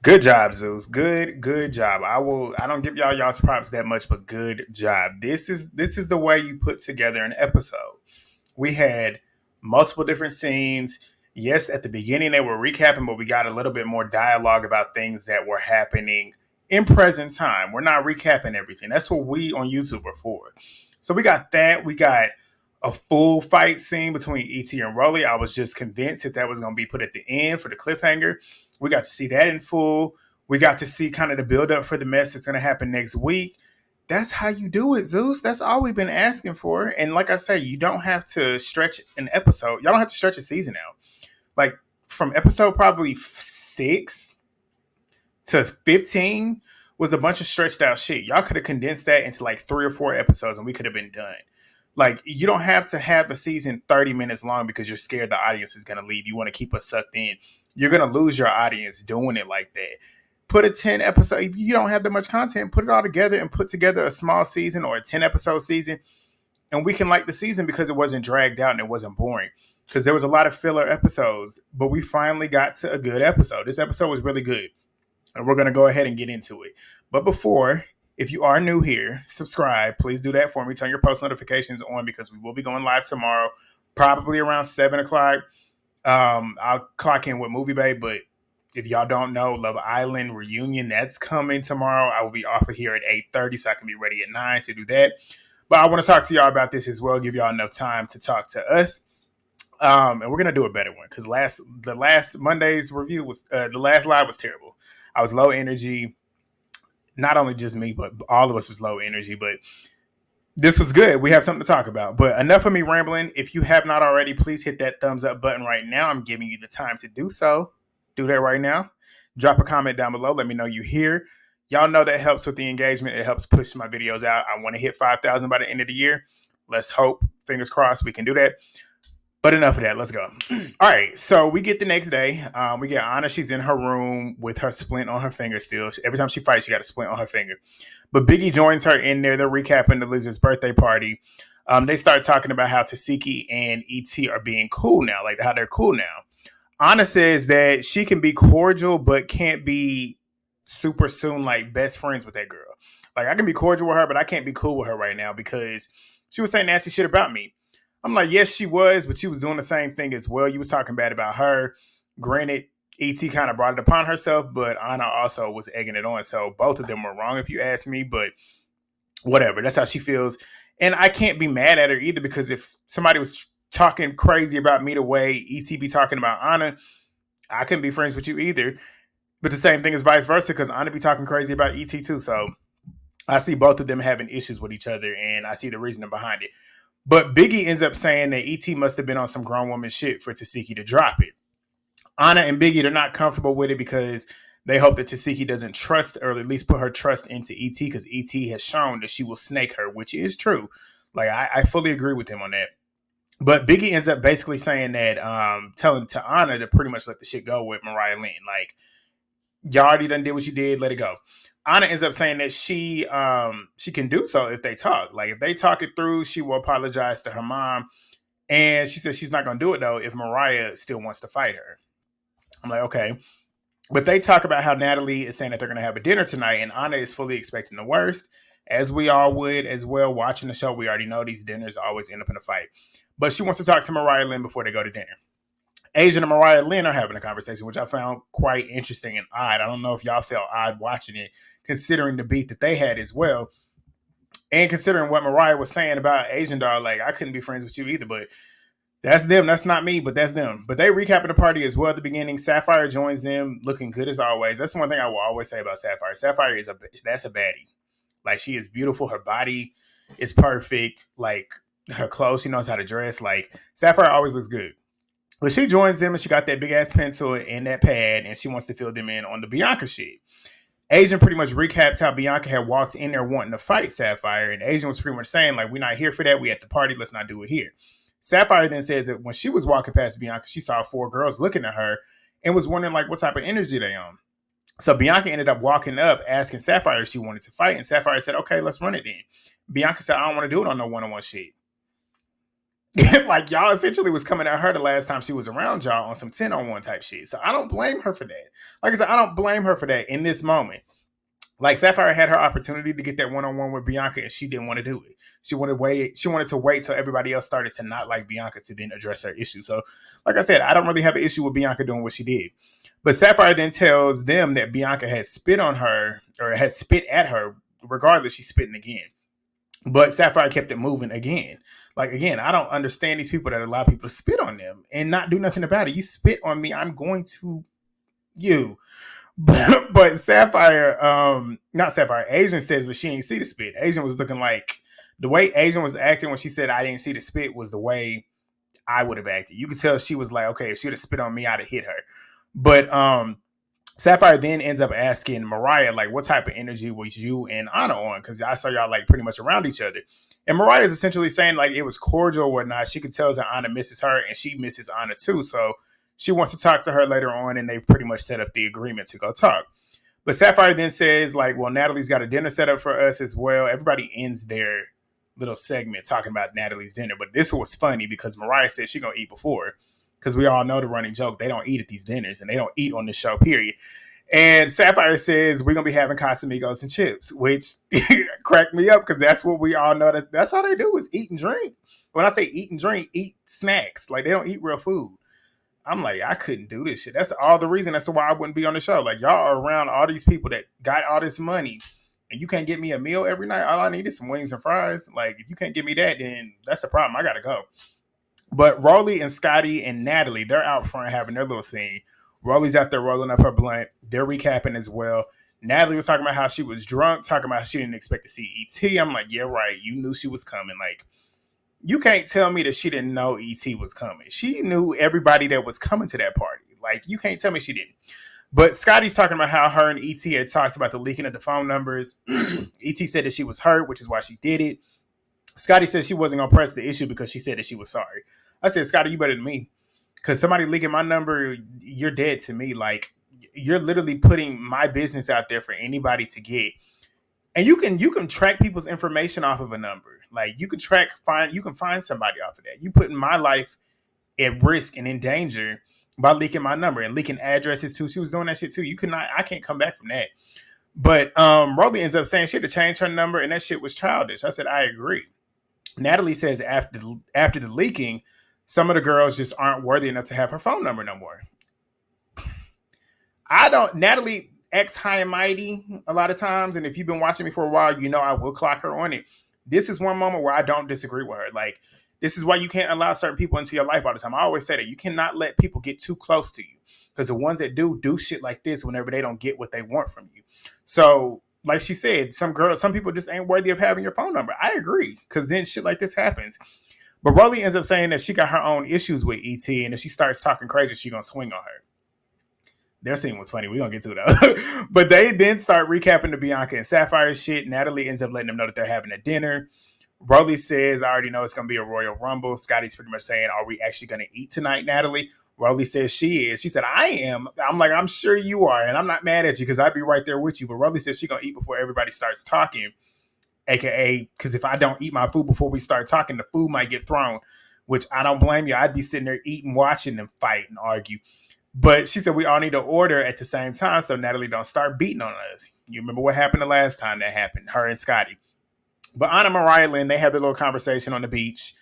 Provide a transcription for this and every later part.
Good job, Zeus. Good job. I don't give y'all's props that much, but good job. This is the way you put together an episode. We had multiple different scenes. Yes, at the beginning they were recapping, but we got a little bit more dialogue about things that were happening in present time. We're not recapping everything. That's what we on YouTube are for. So we got that. We got a full fight scene between ET and Rollie. I was just convinced that was going to be put at the end for the cliffhanger. We got to see that in full. We got to see kind of the build up for the mess that's going to happen next week. That's how you do it, Zeus. That's all we've been asking for. And like I say, you don't have to stretch an episode. Y'all don't have to stretch a season out. Like from episode probably 6 to 15 was a bunch of stretched out shit. Y'all could have condensed that into like 3 or 4 episodes and we could have been done. Like, you don't have to have the season 30 minutes long because you're scared the audience is going to leave. You want to keep us sucked in. You're going to lose your audience doing it like that. Put a 10 episode, if you don't have that much content, put it all together and put together a small season or a 10 episode season. And we can like the season because it wasn't dragged out and it wasn't boring. Because there was a lot of filler episodes, but we finally got to a good episode. This episode was really good. And we're going to go ahead and get into it. But before, if you are new here, subscribe. Please do that for me. Turn your post notifications on because we will be going live tomorrow, probably around 7 o'clock. I'll clock in with Movie Bay, but if y'all don't know, Love Island reunion, that's coming tomorrow. I will be off of here at 8:30, so I can be ready at 9 to do that. But I want to talk to y'all about this as well, give y'all enough time to talk to us. And we're gonna do a better one because the last Monday's review was the last live was terrible. I was low energy. Not only just me, but all of us was low energy. But this was good. We have something to talk about. But enough of me rambling. If you have not already, please hit that thumbs up button right now. I'm giving you the time to do so. Do that right now. Drop a comment down below. Let me know you here. Y'all know that helps with the engagement. It helps push my videos out. I want to hit 5,000 by the end of the year. Let's hope. Fingers crossed we can do that. But enough of that. Let's go. All right. So we get the next day. We get Ahna. She's in her room with her splint on her finger still. Every time she fights, she got a splint on her finger. But Biggie joins her in there. They're recapping the Lizard's birthday party. They start talking about how Tesehki and ET are being cool now, like how they're cool now. Ahna says that she can be cordial, but can't be super soon like best friends with that girl. Like, I can be cordial with her, but I can't be cool with her right now because she was saying nasty shit about me. I'm like, yes, she was, but she was doing the same thing as well. You was talking bad about her. Granted, ET kind of brought it upon herself, but Ahna also was egging it on. So both of them were wrong, if you ask me. But whatever, that's how she feels. And I can't be mad at her either because if somebody was talking crazy about me the way ET be talking about Ahna, I couldn't be friends with you either. But the same thing is vice versa because Ahna be talking crazy about ET too. So I see both of them having issues with each other, and I see the reasoning behind it. But Biggie ends up saying that ET must have been on some grown woman shit for Tesehki to drop it. Ahna and Biggie, they're not comfortable with it because they hope that Tesehki doesn't trust, or at least put her trust into ET, because ET has shown that she will snake her, which is true. Like, I fully agree with him on that. But Biggie ends up basically saying that, telling to Ahna to pretty much let the shit go with Mariahlynn. Like, y'all already done did what you did, let it go. Ahna ends up saying that she can do so if they talk. Like, if they talk it through, she will apologize to her mom. And she says she's not going to do it, though, if Mariah still wants to fight her. I'm like, okay. But they talk about how Natalie is saying that they're going to have a dinner tonight, and Ahna is fully expecting the worst, as we all would as well. Watching the show, we already know these dinners always end up in a fight. But she wants to talk to Mariahlynn before they go to dinner. Asian and Mariahlynn are having a conversation, which I found quite interesting and odd. I don't know if y'all felt odd watching it, considering the beat that they had as well. And considering what Mariah was saying about Asian Doll, like, I couldn't be friends with you either, but that's them. That's not me, but that's them. But they recapping the party as well at the beginning. Sapphire joins them, looking good as always. That's one thing I will always say about Sapphire. Sapphire that's a baddie. Like, she is beautiful. Her body is perfect. Like, her clothes, she knows how to dress. Like, Sapphire always looks good. But she joins them and she got that big ass pencil and that pad and she wants to fill them in on the Bianca shit. Asian pretty much recaps how Bianca had walked in there wanting to fight Sapphire, and Asian was pretty much saying, like, we're not here for that. We at the party. Let's not do it here. Sapphire then says that when she was walking past Bianca, she saw 4 girls looking at her and was wondering, like, what type of energy they on. So Bianca ended up walking up, asking Sapphire if she wanted to fight, and Sapphire said, okay, let's run it then. Bianca said, I don't want to do it on no one-on-one shit. Like y'all essentially was coming at her the last time she was around y'all on some 10 on 1 type shit. So I don't blame her for that. Like I said, I don't blame her for that in this moment. Like Sapphire had her opportunity to get that one on one with Bianca, and she didn't want to do it. She wanted to wait. She wanted to wait till everybody else started to not like Bianca to then address her issue. So, like I said, I don't really have an issue with Bianca doing what she did. But Sapphire then tells them that Bianca had spit on her or had spit at her. Regardless, she's spitting again. But Sapphire kept it moving again. Like again, I don't understand these people that allow people to spit on them and not do nothing about it. You spit on me, I'm going to you. But Sapphire, not Sapphire, Asian says that she ain't see the spit. Asian was looking like the way Asian was acting when she said I didn't see the spit was the way I would have acted. You could tell she was like, okay, if she would have spit on me, I'd have hit her. But Sapphire then ends up asking Mariah, like, what type of energy was you and Ahna on? Because I saw y'all like pretty much around each other. And Mariah is essentially saying like it was cordial or whatnot. She could tell that Ahna misses her and she misses Ahna too. So she wants to talk to her later on, and they've pretty much set up the agreement to go talk. But Sapphire then says, like, well, Natalie's got a dinner set up for us as well. Everybody ends their little segment talking about Natalie's dinner. But this was funny because Mariah said she's going to eat before. Because we all know the running joke. They don't eat at these dinners, and they don't eat on the show, period. And Sapphire says, we're going to be having Casamigos and chips, which cracked me up because that's what we all know. That's all they do is eat and drink. When I say eat and drink, eat snacks. Like, they don't eat real food. I'm like, I couldn't do this shit. That's all the reason. That's why I wouldn't be on the show. Like, y'all are around all these people that got all this money, and you can't get me a meal every night. All I need is some wings and fries. Like, if you can't give me that, then that's a problem. I gotta go. But Rollie and Scotty and Natalie, they're out front having their little scene. Rollie's out there rolling up her blunt. They're recapping as well. Natalie was talking about how she was drunk, talking about how she didn't expect to see ET. I'm like, yeah, right. You knew she was coming. Like, you can't tell me that she didn't know ET was coming. She knew everybody that was coming to that party. Like, you can't tell me she didn't. But Scotty's talking about how her and ET had talked about the leaking of the phone numbers. ET said that she was hurt, which is why she did it. Scotty said she wasn't going to press the issue because she said that she was sorry. I said, Scotty, you better than me. Because somebody leaking my number, you're dead to me. Like, you're literally putting my business out there for anybody to get. And you can track people's information off of a number. Like, you can find somebody off of that. You putting my life at risk and in danger by leaking my number and leaking addresses too. She was doing that shit too. I can't come back from that. But Rollie ends up saying she had to change her number, and that shit was childish. I said, I agree. Natalie says after the leaking, some of the girls just aren't worthy enough to have her phone number no more. Natalie acts high and mighty a lot of times, and if you've been watching me for a while, you know I will clock her on it. This is one moment where I don't disagree with her. Like, this is why you can't allow certain people into your life all the time. I always say that you cannot let people get too close to you, because the ones that do shit like this whenever they don't get what they want from you. So, like she said, some people just ain't worthy of having your phone number. I agree, because then shit like this happens. But Rollie ends up saying that she got her own issues with ET, and if she starts talking crazy, she's gonna swing on her. Their scene was funny. We're going to get to it, though. But they then start recapping the Bianca and Sapphire shit. Natalie ends up letting them know that they're having a dinner. Rollie says, I already know it's going to be a Royal Rumble. Scotty's pretty much saying, are we actually going to eat tonight, Natalie? Rollie says she is. She said, I am. I'm like, I'm sure you are. And I'm not mad at you because I'd be right there with you. But Rollie says she's going to eat before everybody starts talking. AKA, because if I don't eat my food before we start talking, the food might get thrown, which I don't blame you. I'd be sitting there eating, watching them fight and argue. But she said we all need to order at the same time so Natalie don't start beating on us. You remember what happened the last time that happened, her and Scotty. But Ahna Mariahlynn, they had their little conversation on the beach.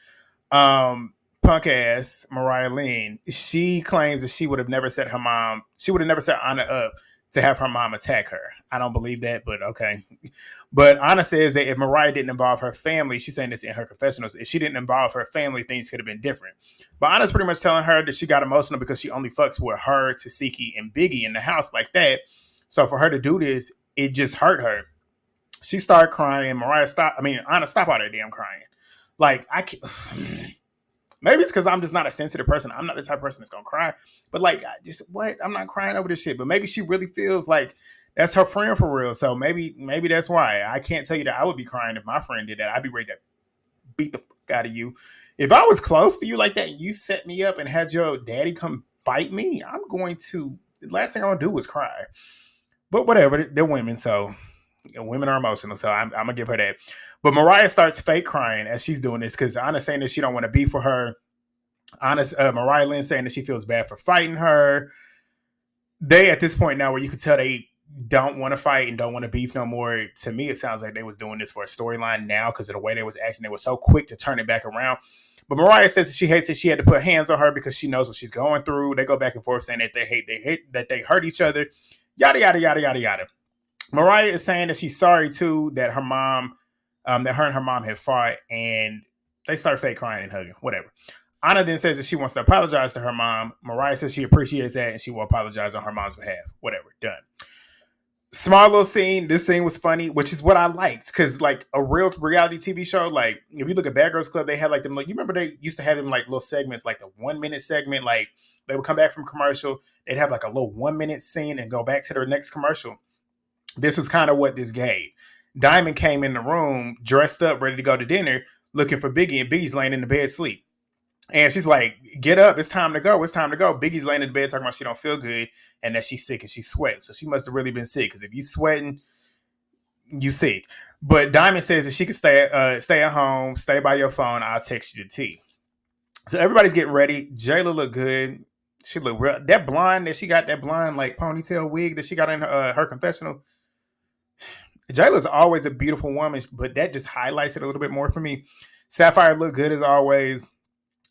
Punk ass Mariahlynn, she claims that she would have never set Ahna up to have her mom attack her. I don't believe that, but okay. But Ahna says that if Mariah didn't involve her family, she's saying this in her confessionals, if she didn't involve her family, things could have been different. But Anna's pretty much telling her that she got emotional because she only fucks with her, Tesehki, and Biggie in the house like that. So for her to do this, it just hurt her. She started crying. Anna, stop all that damn crying. Like, I can't... Maybe it's because I'm just not a sensitive person. I'm not the type of person that's going to cry. But, like, I'm not crying over this shit. But maybe she really feels like that's her friend for real. So maybe that's why. I can't tell you that I would be crying if my friend did that. I'd be ready to beat the fuck out of you. If I was close to you like that and you set me up and had your daddy come fight me, the last thing I'm going to do is cry. But whatever. They're women, so Women are emotional, so I'm gonna give her that. But Mariah starts fake crying as she's doing this because Ahna's saying that she don't want to be for her. Mariahlynn saying that she feels bad for fighting her. They at this point now where you can tell they don't want to fight and don't want to beef no more. To me, it sounds like they was doing this for a storyline now because of the way they was acting. They were so quick to turn it back around. But Mariah says that she hates that she had to put hands on her because she knows what she's going through. They go back and forth saying that they hate that they hurt each other. Yada yada yada yada yada. Mariah is saying that she's sorry too that her mom, that her and her mom had fought, and they start fake crying and hugging. Whatever. Ahna then says that she wants to apologize to her mom. Mariah says she appreciates that and she will apologize on her mom's behalf. Whatever. Done. Small little scene. This scene was funny, which is what I liked because, like, a real reality TV show, like, if you look at Bad Girls Club, they had like them, like, you remember they used to have them like little segments, like the 1 minute segment, like they would come back from commercial, they'd have like a little 1 minute scene and go back to their next commercial. This is kind of what this gave. Diamond came in the room, dressed up, ready to go to dinner, looking for Biggie, and Biggie's laying in the bed asleep. And she's like, get up, it's time to go, it's time to go. Biggie's laying in the bed talking about she don't feel good and that she's sick and she's sweating. So she must have really been sick because if you sweating, you sick. But Diamond says that she can stay at home, stay by your phone, I'll text you the tea. So everybody's getting ready. Jayla look good. She look real. That blonde that she got, that blonde like ponytail wig that she got in her confessional. Jayla's always a beautiful woman, but that just highlights it a little bit more for me. Sapphire look good as always.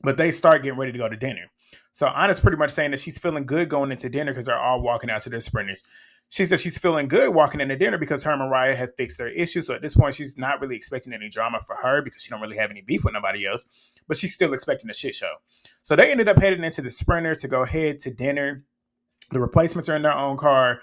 But they start getting ready to go to dinner. So Anna's pretty much saying that she's feeling good going into dinner because they're all walking out to their sprinters. She says she's feeling good walking into dinner because her and Mariah have fixed their issues. So at this point, she's not really expecting any drama for her because she don't really have any beef with nobody else. But she's still expecting a shit show. So they ended up heading into the sprinter to go head to dinner. The replacements are in their own car.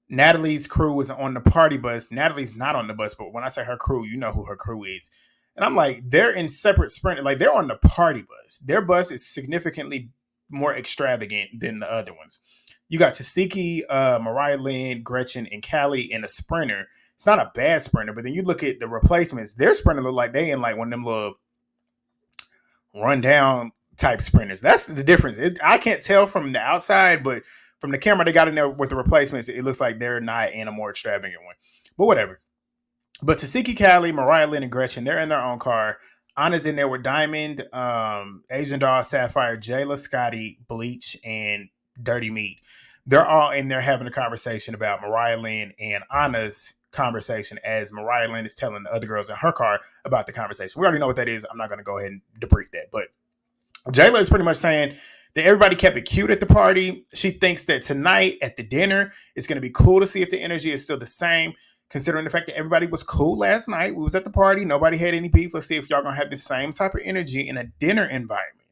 Natalie's crew is on the party bus. Natalie's not on the bus, but when I say her crew, you know who her crew is. And I'm like, they're in separate sprint. Like, they're on the party bus. Their bus is significantly more extravagant than the other ones. You got Tesehki, Mariahlynn, Gretchen, and Callie in a sprinter. It's not a bad sprinter, but then you look at the replacements. Their sprinter look like they in like one of them little rundown type sprinters. That's the difference. I can't tell from the outside, but from the camera they got in there with the replacements, it looks like they're not in a more extravagant one. But whatever. But Tesehki, Callie, Mariahlynn, and Gretchen, they're in their own car. Anna's in there with Diamond, Asian Doll, Sapphire, Jayla, Scotty, Bleach, and Dirty Meat. They're all in there having a conversation about Mariahlynn and Anna's conversation as Mariahlynn is telling the other girls in her car about the conversation. We already know what that is. I'm not going to go ahead and debrief that. But Jayla is pretty much saying that everybody kept it cute at the party. She thinks that tonight at the dinner, it's going to be cool to see if the energy is still the same. Considering the fact that everybody was cool last night. We was at the party. Nobody had any beef. Let's see if y'all going to have the same type of energy in a dinner environment.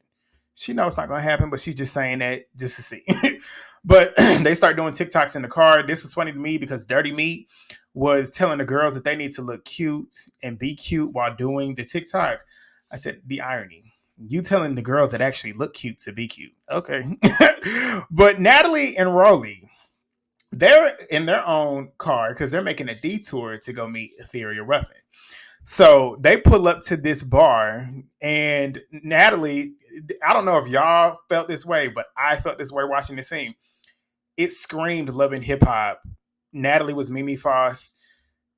She knows it's not going to happen, but she's just saying that just to see. But they start doing TikToks in the car. This was funny to me because Dirty Meat was telling the girls that they need to look cute and be cute while doing the TikTok. I said, the irony. You telling the girls that actually look cute to be cute. Okay. But Natalie and Rollie, they're in their own car because they're making a detour to go meet Etheria Ruffin. So they pull up to this bar, and Natalie, I don't know if y'all felt this way, but I felt this way watching the scene. It screamed Love and Hip Hop. Natalie was Mimi Foss,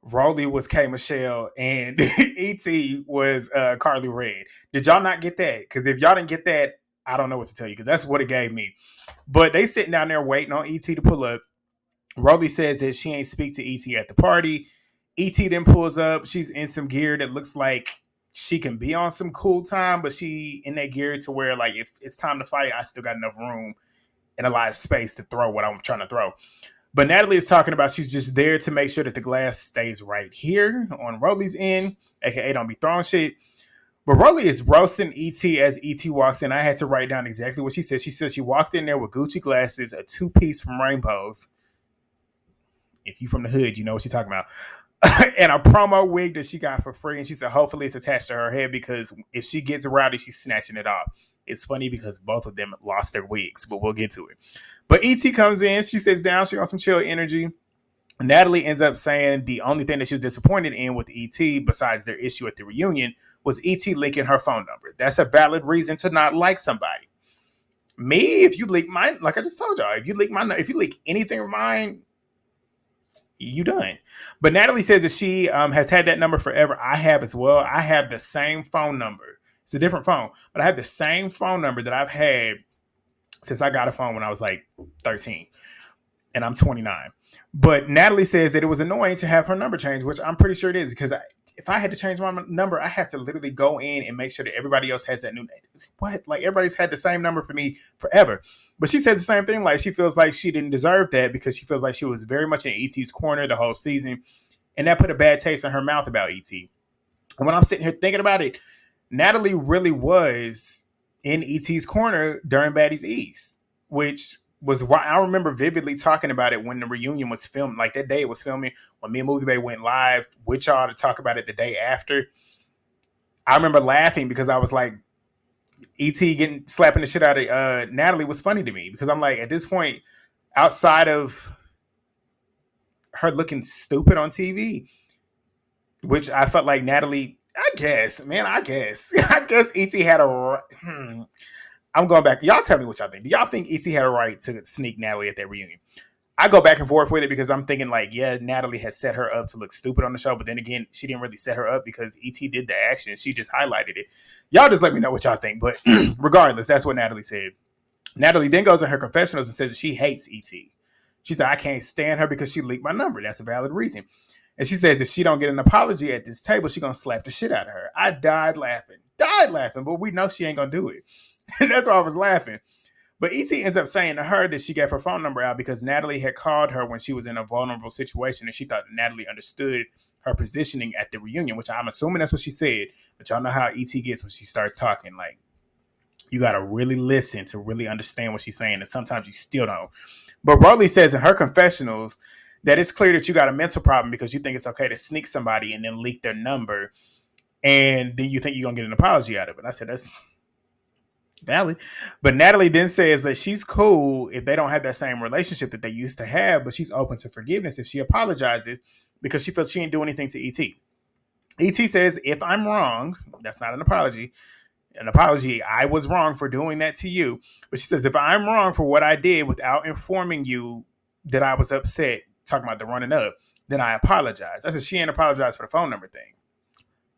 Rollie was K. Michelle, and E.T. was Carly Red. Did y'all not get that? Because if y'all didn't get that, I don't know what to tell you because that's what it gave me. But they sitting down there waiting on E.T. to pull up. Rollie says that she ain't speak to E.T. at the party. E.T. then pulls up. She's in some gear that looks like she can be on some cool time, but she in that gear to where, like, if it's time to fight, I still got enough room and a lot of space to throw what I'm trying to throw. But Natalie is talking about she's just there to make sure that the glass stays right here on Rollie's end, aka don't be throwing shit. But Rollie is roasting E.T. as E.T. walks in. I had to write down exactly what she said. She said she walked in there with Gucci glasses, a two-piece from Rainbows. If you from the hood, you know what she's talking about. And a promo wig that she got for free. And she said, hopefully it's attached to her head because if she gets rowdy, she's snatching it off. It's funny because both of them lost their wigs, but we'll get to it. But E.T. comes in. She sits down. She got some chill energy. Natalie ends up saying the only thing that she was disappointed in with E.T. besides their issue at the reunion was E.T. leaking her phone number. That's a valid reason to not like somebody. Me, if you leak mine, like I just told y'all, if you leak anything of mine, You done. But Natalie says that she has had that number forever. I have as well. I have the same phone number. It's a different phone, but I have the same phone number that I've had since I got a phone when I was like 13, and I'm 29. But Natalie says that it was annoying to have her number changed, which I'm pretty sure it is, because if I had to change my number, I have to literally go in and make sure that everybody else has that new name. What? Like, everybody's had the same number for me forever. But she says the same thing. Like, she feels like she didn't deserve that because she feels like she was very much in ET's corner the whole season. And that put a bad taste in her mouth about ET. And when I'm sitting here thinking about it, Natalie really was in ET's corner during Baddies East, which was why I remember vividly talking about it when the reunion was filmed. Like, that day it was filming, when me and Movie Bay went live with y'all to talk about it the day after. I remember laughing because I was like, ET slapping the shit out of Natalie was funny to me, because I'm like, at this point, outside of her looking stupid on TV, which I felt like Natalie, I guess ET had a. I'm going back. Y'all tell me what y'all think. Do y'all think ET had a right to sneak Natalie at that reunion? I go back and forth with it because I'm thinking like, yeah, Natalie had set her up to look stupid on the show, but then again, she didn't really set her up because ET did the action. She just highlighted it. Y'all just let me know what y'all think. But regardless, that's what Natalie said. Natalie then goes in her confessionals and says she hates ET. She said, I can't stand her because she leaked my number. That's a valid reason. And she says if she don't get an apology at this table, she's going to slap the shit out of her. I died laughing, but we know she ain't going to do it. And that's why I was laughing. But ET ends up saying to her that she gave her phone number out because Natalie had called her when she was in a vulnerable situation, and she thought that Natalie understood her positioning at the reunion, which I'm assuming that's what she said. But y'all know how ET gets when she starts talking. Like, you got to really listen to really understand what she's saying, and sometimes you still don't. But Rollie says in her confessionals that it's clear that you got a mental problem because you think it's okay to sneak somebody and then leak their number, and then you think you're going to get an apology out of it. I said, that's valid. But Natalie then says that she's cool if they don't have that same relationship that they used to have, but she's open to forgiveness if she apologizes because she feels she didn't do anything to ET. ET says, if I'm wrong, that's not an apology. An apology, I was wrong for doing that to you. But she says, if I'm wrong for what I did without informing you that I was upset, talking about the running up, then I apologize. I said, she ain't apologized for the phone number thing.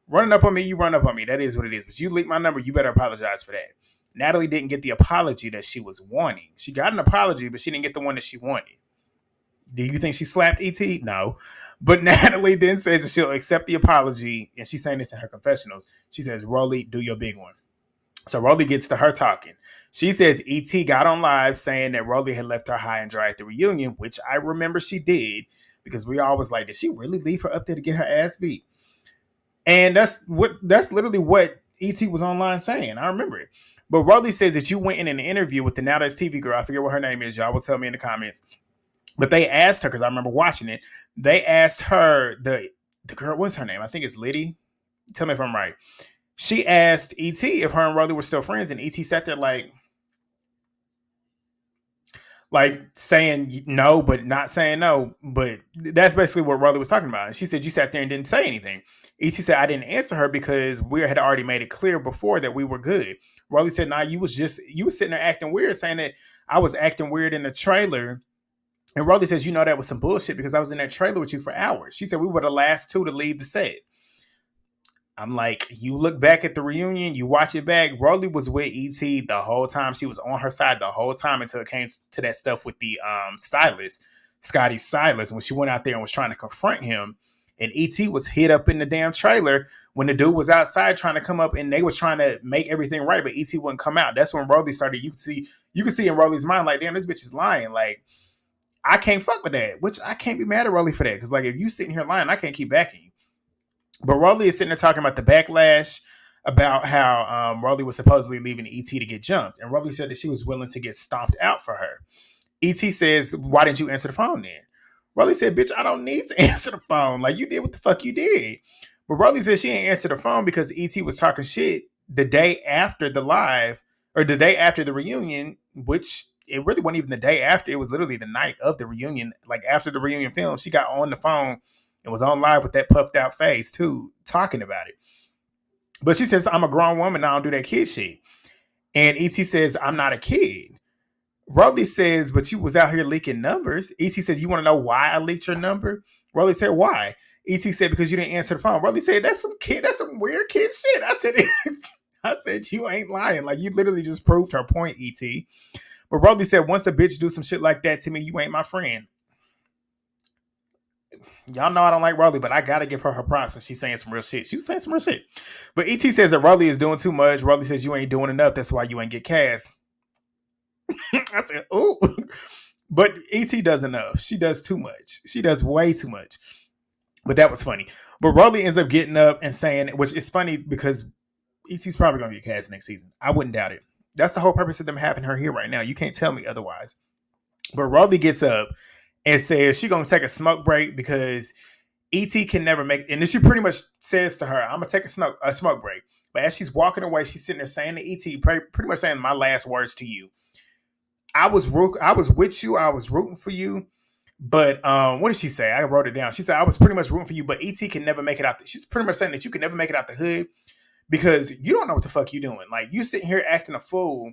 Running up on me, you run up on me. That is what it is. But you leaked my number, you better apologize for that. Natalie didn't get the apology that she was wanting. She got an apology, but she didn't get the one that she wanted. Do you think she slapped ET? No. But Natalie then says that she'll accept the apology, and she's saying this in her confessionals. She says, Rollie, do your big one. So Rollie gets to her talking. She says ET got on live saying that Rollie had left her high and dry at the reunion, which I remember she did, because we all was like, did she really leave her up there to get her ass beat? And that's literally what ET was online saying. I remember it. But Rollie says that you went in an interview with the Now That's TV girl. I forget what her name is. Y'all will tell me in the comments. But they asked her, because I remember watching it. They asked her, the girl, what's her name? I think it's Liddy. Tell me if I'm right. She asked ET if her and Rollie were still friends. And ET sat there like saying no, but not saying no. But that's basically what Rollie was talking about. And she said, you sat there and didn't say anything. ET said, I didn't answer her because we had already made it clear before that we were good. Rollie said, nah, you was sitting there acting weird, saying that I was acting weird in the trailer. And Rollie says, you know, that was some bullshit because I was in that trailer with you for hours. She said, we were the last two to leave the set. I'm like, you look back at the reunion, you watch it back. Rollie was with ET the whole time. She was on her side the whole time until it came to that stuff with the stylist, Scotty's stylist. When she went out there and was trying to confront him, and ET was hid up in the damn trailer when the dude was outside trying to come up, and they was trying to make everything right, but ET wouldn't come out. That's when Rollie started. You could see in Rollie's mind, like, damn, this bitch is lying. Like, I can't fuck with that, which I can't be mad at Rollie for that. Because, like, if you sitting here lying, I can't keep backing you. But Rollie is sitting there talking about the backlash about how Rollie was supposedly leaving ET to get jumped. And Rollie said that she was willing to get stomped out for her. ET says, why didn't you answer the phone then? Rollie said, bitch, I don't need to answer the phone. Like, you did what the fuck you did. But Rollie said she didn't answer the phone because ET was talking shit the day after the live, or the day after the reunion, which it really wasn't even the day after. It was literally the night of the reunion. Like, after the reunion film, she got on the phone and was on live with that puffed out face too, talking about it. But she says, I'm a grown woman. I don't do that kid shit. And ET says, I'm not a kid. Rollie says, but you was out here leaking numbers. ET says, you want to know why I leaked your number? Rollie said, why? ET said, because you didn't answer the phone. Rollie said, that's some weird kid shit. I said, I said, you ain't lying. Like, you literally just proved her point, ET. But Rollie said, once a bitch do some shit like that to me, you ain't my friend. Y'all know I don't like Rollie, but I gotta give her props when she's saying some real shit. She was saying some real shit. But ET says that Rollie is doing too much. Rollie says you ain't doing enough. That's why you ain't get cast. I said, oh. But ET does enough. She does too much. She does way too much. But that was funny. But Rollie ends up getting up and saying, which is funny because ET's probably gonna get cast next season. I wouldn't doubt it. That's the whole purpose of them having her here right now. You can't tell me otherwise. But Rollie gets up and says she's gonna take a smoke break because ET can never make. And then she pretty much says to her, "I'm gonna take a smoke break." But as she's walking away, she's sitting there saying to ET, pretty much saying my last words to you. I was with you. I was rooting for you. But what did she say? I wrote it down. She said I was pretty much rooting for you, but ET can never make it out. She's pretty much saying that you can never make it out the hood because you don't know what the fuck you doing. Like you sitting here acting a fool.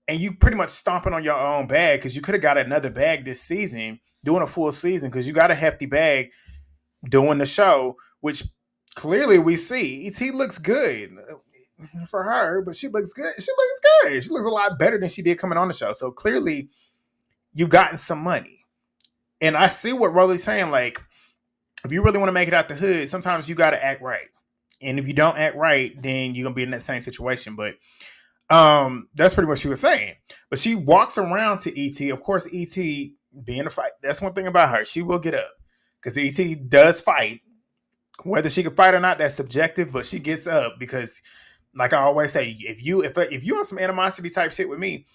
And you pretty much stomping on your own bag because you could have got another bag this season, doing a full season because you got a hefty bag doing the show, which clearly we see. ET looks good for her, but she looks good. She looks good. She looks a lot better than she did coming on the show. So clearly you've gotten some money. And I see what Rollie's saying. Like, if you really want to make it out the hood, sometimes you got to act right. And if you don't act right, then you're going to be in that same situation. But that's pretty much what she was saying. But she walks around to ET. Of course, ET being a fight. That's one thing about her. She will get up because ET does fight. Whether she can fight or not, that's subjective. But she gets up because, like I always say, if you on some animosity type shit with me,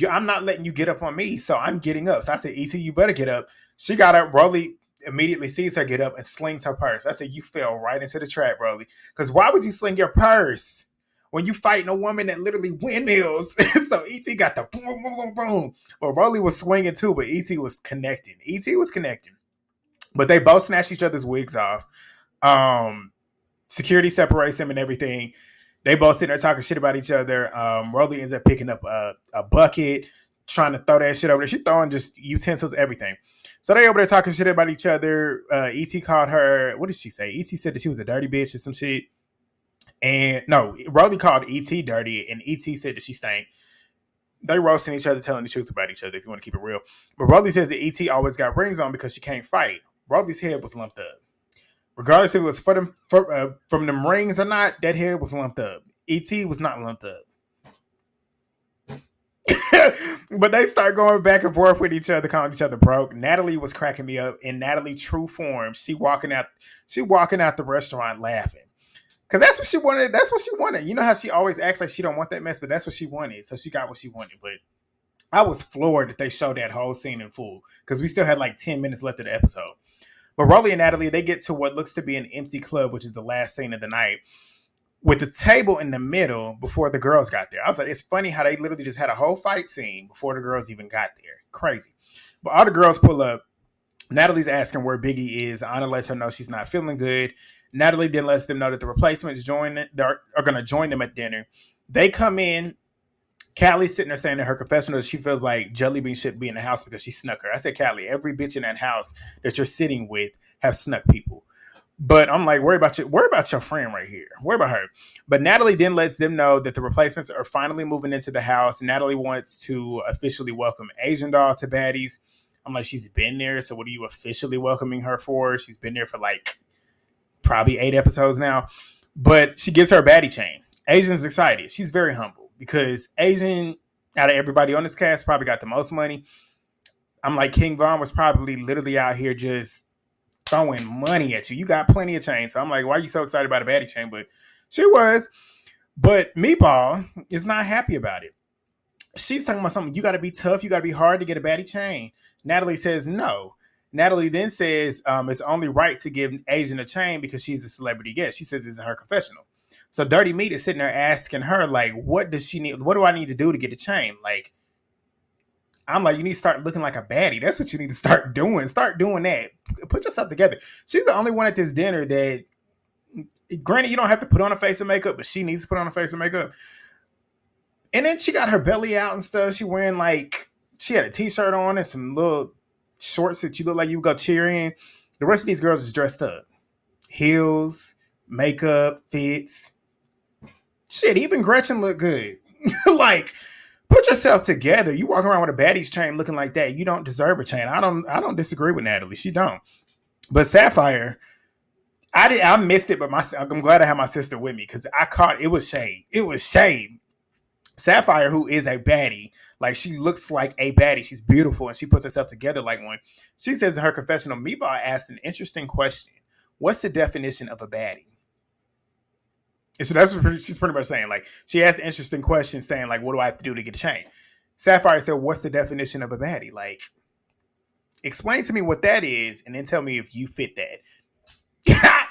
I'm not letting you get up on me. So I'm getting up. So I said, ET, you better get up. She got up. Rollie immediately sees her get up and slings her purse. I said, you fell right into the trap, Rollie. Because why would you sling your purse when you fighting a woman that literally windmills? So ET got the boom, boom, boom, boom. Well, Rollie was swinging too, but ET was connecting. ET was connecting. But they both snatched each other's wigs off. Security separates them and everything. They both sitting there talking shit about each other. Rollie ends up picking up a bucket, trying to throw that shit over there. She throwing just utensils, everything. So they over there talking shit about each other. ET called her, what did she say? ET said that she was a dirty bitch or some shit. And no, Rollie called ET dirty, and ET said that she stank. They roasting each other, telling the truth about each other, if you want to keep it real. But Rollie says that ET always got rings on because she can't fight. Rollie's head was lumped up. Regardless if it was from them rings or not, that head was lumped up. ET was not lumped up. But they start going back and forth with each other, calling each other broke. Natalie was cracking me up in Natalie true form. She walking out the restaurant laughing. Because that's what she wanted. That's what she wanted. You know how she always acts like she don't want that mess, but that's what she wanted. So she got what she wanted. But I was floored that they showed that whole scene in full because we still had like 10 minutes left of the episode. But Rollie and Natalie, they get to what looks to be an empty club, which is the last scene of the night, with the table in the middle before the girls got there. I was like, it's funny how they literally just had a whole fight scene before the girls even got there. Crazy. But all the girls pull up. Natalie's asking where Biggie is. Ahna lets her know she's not feeling good. Natalie then lets them know that the replacements are going to join them at dinner. They come in. Callie's sitting there saying in her confessional she feels like Jellybean should be in the house because she snuck her. I said, Callie, every bitch in that house that you're sitting with have snuck people. But I'm like, worry about your friend right here. Worry about her. But Natalie then lets them know that the replacements are finally moving into the house. Natalie wants to officially welcome Asian Doll to Baddies. I'm like, she's been there, so what are you officially welcoming her for? She's been there for like probably 8 episodes now. But she gives her a baddie chain. Asian's excited. She's very humble because Asian, out of everybody on this cast, probably got the most money. I'm like, King Von was probably literally out here just throwing money at you. You got plenty of chains. So I'm like, why are you so excited about a baddie chain? But she was. But Meatball is not happy about it. She's talking about something. You got to be tough. You got to be hard to get a baddie chain. Natalie says no. Natalie then says it's only right to give Asian a chain because she's a celebrity guest. She says it's in her confessional. So Dirty Meat is sitting there asking her, like, what does she need? What do I need to do to get a chain? Like, I'm like, you need to start looking like a baddie. That's what you need to start doing. Start doing that. Put yourself together. She's the only one at this dinner that, granted, you don't have to put on a face of makeup, but she needs to put on a face of makeup. And then she got her belly out and stuff. She wearing like, she had a t-shirt on and some little shorts that you look like you would go cheering. The rest of these girls is dressed up. Heels, makeup, fits. Shit, even Gretchen looked good. Like, put yourself together. You walk around with a Baddies chain looking like that. You don't deserve a chain. I don't disagree with Natalie. She don't. But Sapphire, I missed it, but I'm glad I had my sister with me because I caught it was shade. It was shade. Sapphire, who is a baddie, like she looks like a baddie. She's beautiful and she puts herself together like one. She says in her confessional, Meatball asked an interesting question. What's the definition of a baddie? And so that's what she's pretty much saying. Like she asked an interesting question saying, like, what do I have to do to get a chain? Sapphire said, what's the definition of a baddie? Like, explain to me what that is and then tell me if you fit that.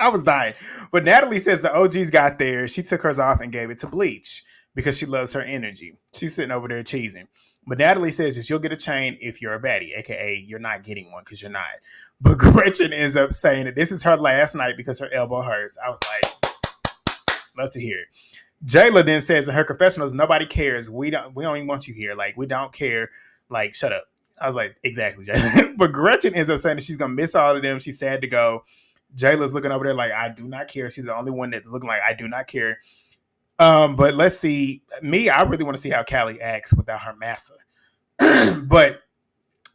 I was dying. But Natalie says the OGs got there. She took hers off and gave it to Bleach because she loves her energy. She's sitting over there cheesing. But Natalie says that you'll get a chain if you're a baddie, aka you're not getting one because you're not. But Gretchen ends up saying that this is her last night because her elbow hurts. I was like, love to hear it. Jayla then says in her confessionals, nobody cares. We don't even want you here. Like, we don't care. Like, shut up. I was like, exactly, Jayla. But Gretchen ends up saying that she's gonna miss all of them. She's sad to go. Jayla's looking over there like, I do not care. She's the only one that's looking like I do not care. But let's see. Me, I really want to see how Callie acts without her massa. But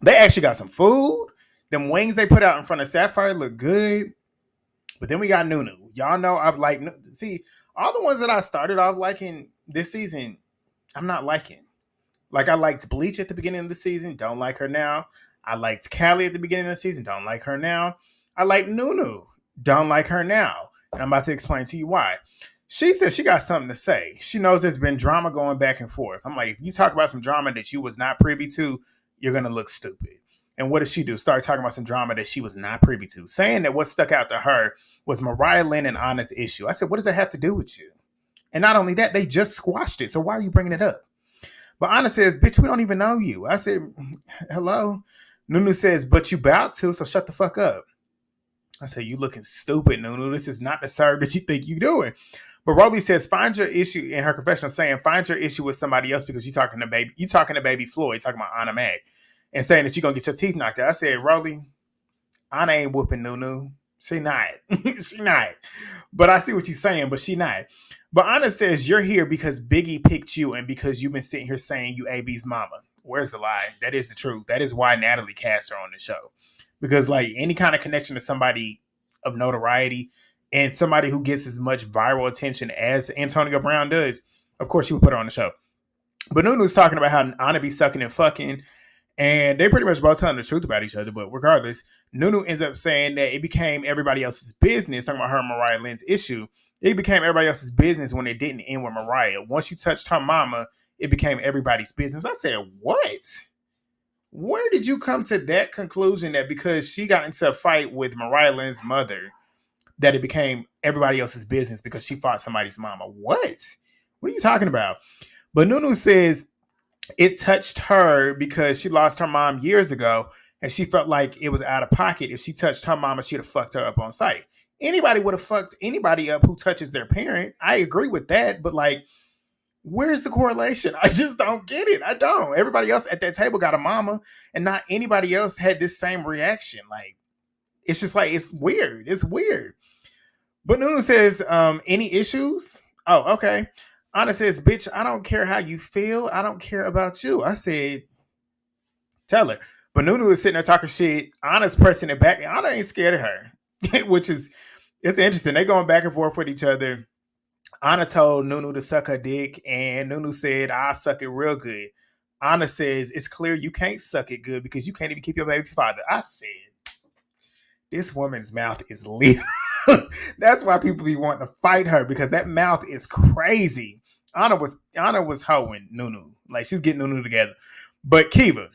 they actually got some food. Them wings they put out in front of Sapphire look good. But then we got Nunu. Y'all know I've liked. See, all the ones that I started off liking this season, I'm not liking. Like I liked Bleach at the beginning of the season. Don't like her now. I liked Callie at the beginning of the season. Don't like her now. I like Nunu. Don't like her now. And I'm about to explain to you why. She says she got something to say. She knows there's been drama going back and forth. I'm like, if you talk about some drama that you was not privy to, you're going to look stupid. And what does she do? Start talking about some drama that she was not privy to. Saying that what stuck out to her was Mariahlynn and Ahna's issue. I said, what does that have to do with you? And not only that, they just squashed it. So why are you bringing it up? But Ahna says, bitch, we don't even know you. I said, hello? Nunu says, but you about to, so shut the fuck up. I said, you looking stupid, Nunu. This is not the serve that you think you're doing. But Rollie says, find your issue in her confessional saying, find your issue with somebody else because you're talking to baby Floyd, talking about Ahna Mag, and saying that you're going to get your teeth knocked out. I said, Rollie, Ahna ain't whooping Nunu. She not. She not. But I see what you're saying, but she not. But Ahna says, you're here because Biggie picked you and because you've been sitting here saying you AB's mama. Where's the lie? That is the truth. That is why Natalie cast her on the show. Because like any kind of connection to somebody of notoriety and somebody who gets as much viral attention as Antonio Brown does, of course she would put her on the show. But Nunu's talking about how Ahna be sucking and fucking, and they pretty much both telling the truth about each other. But regardless, Nunu ends up saying that it became everybody else's business, talking about her and Mariahlynn's issue. It became everybody else's business when it didn't end with Mariah. Once you touched her mama, it became everybody's business. I said, what? Where did you come to that conclusion that because she got into a fight with Mariahlynn's mother, that it became everybody else's business because she fought somebody's mama? What? What are you talking about? But Nunu says it touched her because she lost her mom years ago and she felt like it was out of pocket. If she touched her mama, she'd have fucked her up on sight. Anybody would have fucked anybody up who touches their parent. I agree with that, but like, where's the correlation? I just don't get it. I don't. Everybody else at that table got a mama and not anybody else had this same reaction. Like, it's just like, it's weird. It's weird. But Nunu says, any issues? Oh, okay. Ahna says, bitch, I don't care how you feel. I don't care about you. I said, tell her. But Nunu is sitting there talking shit. Ahna's pressing it back. Ahna ain't scared of her, which is, it's interesting. They going back and forth with each other. Ahna told Nunu to suck her dick, and Nunu said, I'll suck it real good. Ahna says, it's clear you can't suck it good because you can't even keep your baby father. I said, this woman's mouth is lethal. That's why people be wanting to fight her because that mouth is crazy. Ahna was hoeing Nunu. Like, she was getting Nunu together. But Keva,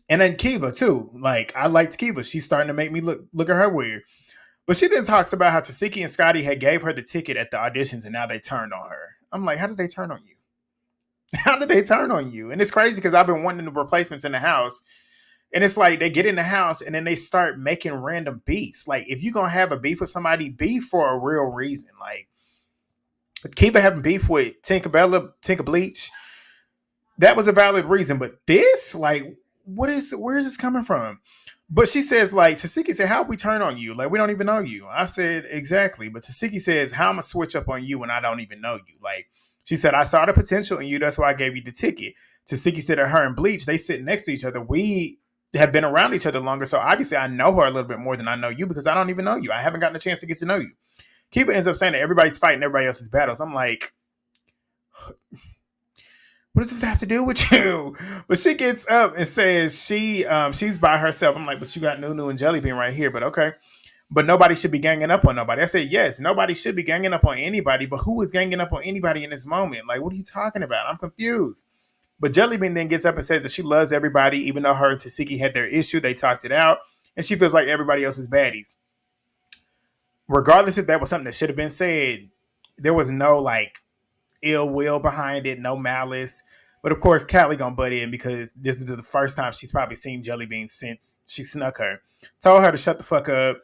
and then Keva too. Like, I liked Keva. She's starting to make me look at her weird. But she then talks about how Tesehki and Scotty had gave her the ticket at the auditions and now they turned on her. I'm like, how did they turn on you? How did they turn on you? And it's crazy because I've been wanting the replacements in the house. And it's like they get in the house and then they start making random beefs. Like, if you're going to have a beef with somebody, beef for a real reason. Like, Keva having beef with Tinker Bleach, that was a valid reason. But this, like, where is this coming from? But she says, like, Tesehki said, how we turn on you? Like, we don't even know you. I said, exactly. But Tesehki says, how I'm going to switch up on you when I don't even know you? Like, she said, I saw the potential in you. That's why I gave you the ticket. Tesehki said that her and Bleach, they sit next to each other. We have been around each other longer. So obviously I know her a little bit more than I know you because I don't even know you. I haven't gotten a chance to get to know you. Kiba ends up saying that everybody's fighting everybody else's battles. I'm like, what does this have to do with you? But she gets up and says she's by herself. I'm like, but you got Nunu and Jellybean right here. But okay. But nobody should be ganging up on nobody. I said, yes, nobody should be ganging up on anybody. But who is ganging up on anybody in this moment? Like, what are you talking about? I'm confused. But Jellybean then gets up and says that she loves everybody, even though her and Tesehki had their issue. They talked it out. And she feels like everybody else is baddies. Regardless if that was something that should have been said, there was no, like, ill will behind it, no malice. But of course, Callie gonna butt in because this is the first time she's probably seen Jellybean since she snuck her. Told her to shut the fuck up.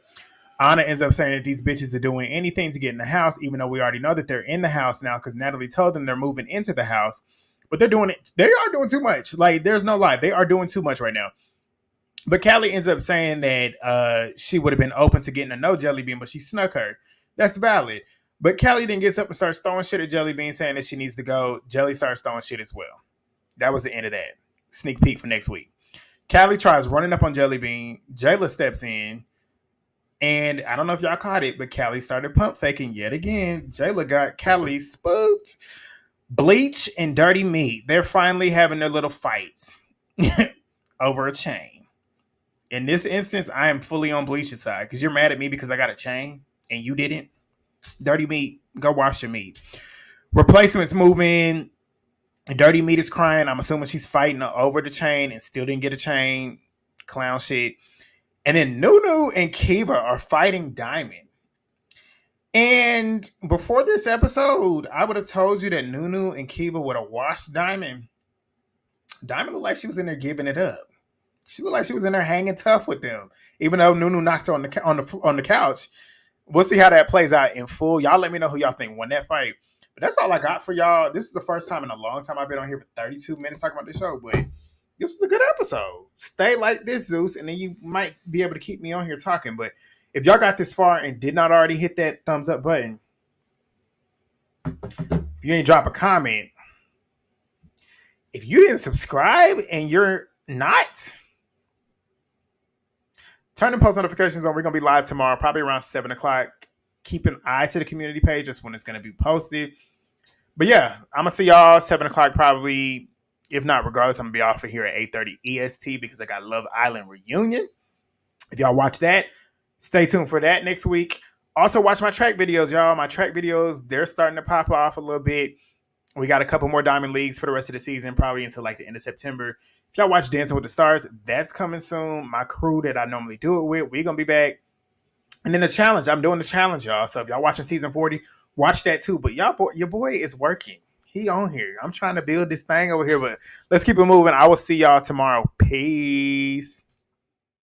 Ahna ends up saying that these bitches are doing anything to get in the house, even though we already know that they're in the house now because Natalie told them they're moving into the house. But they're doing it. They are doing too much. Like, there's no lie. They are doing too much right now. But Callie ends up saying that she would have been open to getting to know Jellybean, but she snuck her. That's valid. But Callie then gets up and starts throwing shit at Jellybean, saying that she needs to go. Jelly starts throwing shit as well. That was the end of that. Sneak peek for next week. Callie tries running up on Jellybean. Jayla steps in. And I don't know if y'all caught it, but Callie started pump faking yet again. Jayla got Callie spooked. Bleach and Dirty Meat. They're finally having their little fights over a chain. In this instance, I am fully on Bleach's side because you're mad at me because I got a chain and you didn't. Dirty Meat, go wash your meat. Replacements move in. Dirty Meat is crying. I'm assuming she's fighting over the chain and still didn't get a chain. Clown shit. And then Nunu and Keva are fighting Diamond. And before this episode, I would have told you that Nunu and Keva would have washed Diamond. Diamond looked like she was in there giving it up. She looked like she was in there hanging tough with them, even though Nunu knocked her on the couch. We'll see how that plays out in full. Y'all let me know who y'all think won that fight. But that's all I got for y'all. This is the first time in a long time I've been on here for 32 minutes talking about this show, but this was a good episode. Stay like this, Zeus, and then you might be able to keep me on here talking. But if y'all got this far and did not already hit that thumbs up button, if you ain't drop a comment, if you didn't subscribe and you're not, turn the post notifications on. We're going to be live tomorrow, probably around 7 o'clock. Keep an eye to the community page. That's when it's going to be posted. But yeah, I'm going to see y'all 7 o'clock probably. If not, regardless, I'm going to be off of here at 8:30 EST because I got Love Island Reunion. If y'all watch that, stay tuned for that next week. Also, watch my track videos, y'all. My track videos, they're starting to pop off a little bit. We got a couple more Diamond Leagues for the rest of the season, probably until like the end of September. If y'all watch Dancing with the Stars, that's coming soon. My crew that I normally do it with, we're going to be back. And then the challenge, I'm doing the challenge, y'all. So if y'all watching season 40, watch that too. But your boy is working. He on here. I'm trying to build this thing over here, but let's keep it moving. I will see y'all tomorrow. Peace.